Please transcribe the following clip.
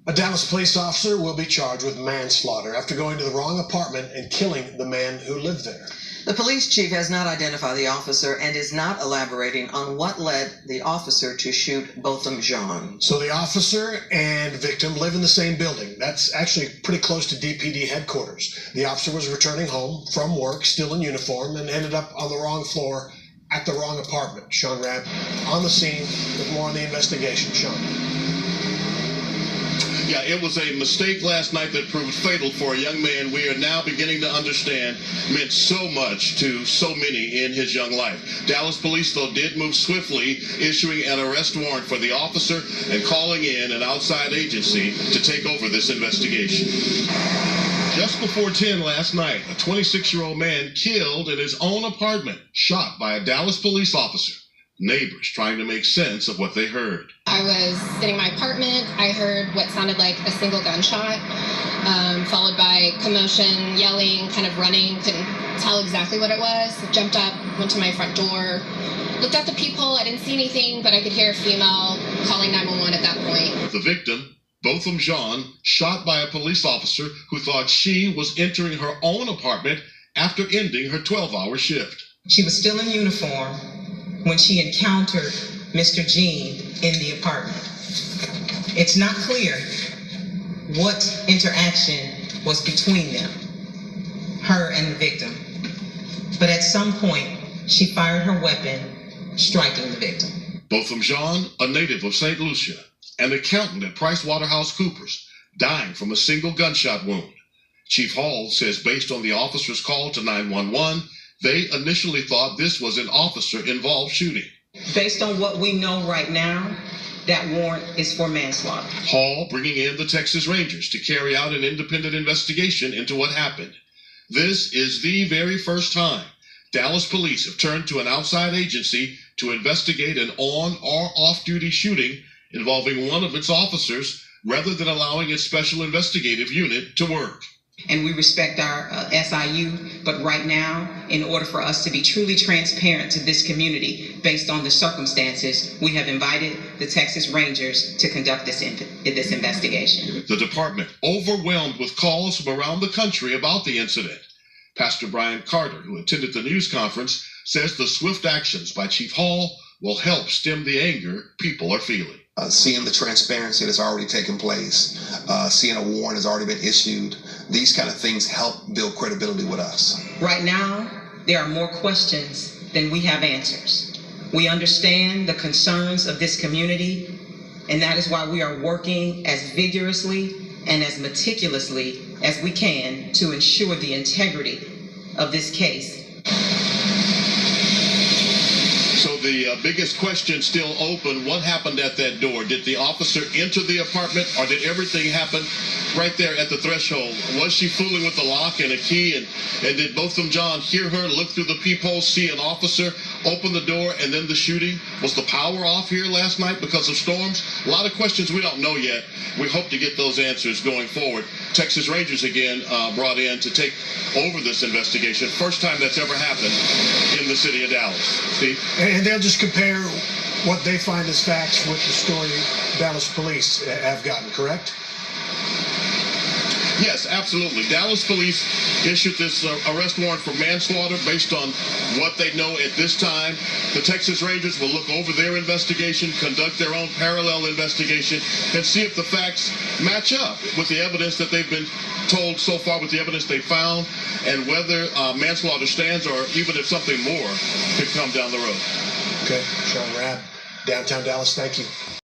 A Dallas police officer will be charged with manslaughter after going to the wrong apartment and killing the man who lived there. The police chief has not identified the officer and is not elaborating on what led the officer to shoot Botham Jean. So the officer and victim live in the same building. That's actually pretty close to DPD headquarters. The officer was returning home from work, still in uniform, and ended up on the wrong floor at the wrong apartment. Sean Rabb on the scene with more on the investigation. Sean. Yeah, it was a mistake last night that proved fatal for a young man we are now beginning to understand meant so much to so many in his young life. Dallas police, though, did move swiftly, issuing an arrest warrant for the officer and calling in an outside agency to take over this investigation. Just before 10 last night, a 26-year-old man killed in his own apartment, shot by a Dallas police officer. Neighbors trying to make sense of what they heard. I was sitting in my apartment. I heard what sounded like a single gunshot, followed by commotion, yelling, kind of running. Couldn't tell exactly what it was. Jumped up, went to my front door, looked out the peephole. I didn't see anything, but I could hear a female calling 911 at that point. The victim, Botham Jean, shot by a police officer who thought she was entering her own apartment after ending her 12-hour shift. She was still in uniform when she encountered Mr. Jean in the apartment. It's not clear what interaction was between them, her and the victim. But at some point, she fired her weapon, striking the victim. Botham Jean, a native of St. Lucia, an accountant at PricewaterhouseCoopers, dying from a single gunshot wound. Chief Hall says based on the officer's call to 911, they initially thought this was an officer-involved shooting. Based on what we know right now, that warrant is for manslaughter. Hall bringing in the Texas Rangers to carry out an independent investigation into what happened. This is the very first time Dallas police have turned to an outside agency to investigate an on- or off-duty shooting involving one of its officers rather than allowing its special investigative unit to work. And we respect our SIU, but right now, in order for us to be truly transparent to this community based on the circumstances, we have invited the Texas Rangers to conduct this investigation. The department overwhelmed with calls from around the country about the incident. Pastor Brian Carter, who attended the news conference, says the swift actions by Chief Hall will help stem the anger people are feeling. Seeing the transparency that's already taken place, seeing a warrant has already been issued, these kind of things help build credibility with us. Right now, there are more questions than we have answers. We understand the concerns of this community, and that is why we are working as vigorously and as meticulously as we can to ensure the integrity of this case. So the biggest question still open, what happened at that door? Did the officer enter the apartment, or did everything happen right there at the threshold? Was she fooling with the lock and a key, and did Botham Jean hear her, look through the peephole, see an officer, open the door, and then the shooting? Was the power off here last night because of storms? A lot of questions we don't know yet. We hope to get those answers going forward. Texas Rangers again brought in to take over this investigation. First time that's ever happened in the city of Dallas. Steve? And they'll just compare what they find as facts with the story Dallas police have gotten, correct? Yes, absolutely. Dallas police issued this arrest warrant for manslaughter based on what they know at this time. The Texas Rangers will look over their investigation, conduct their own parallel investigation, and see if the facts match up with the evidence that they've been told so far, with the evidence they found, and whether manslaughter stands or even if something more could come down the road. Okay, Sean Rabb, downtown Dallas, thank you.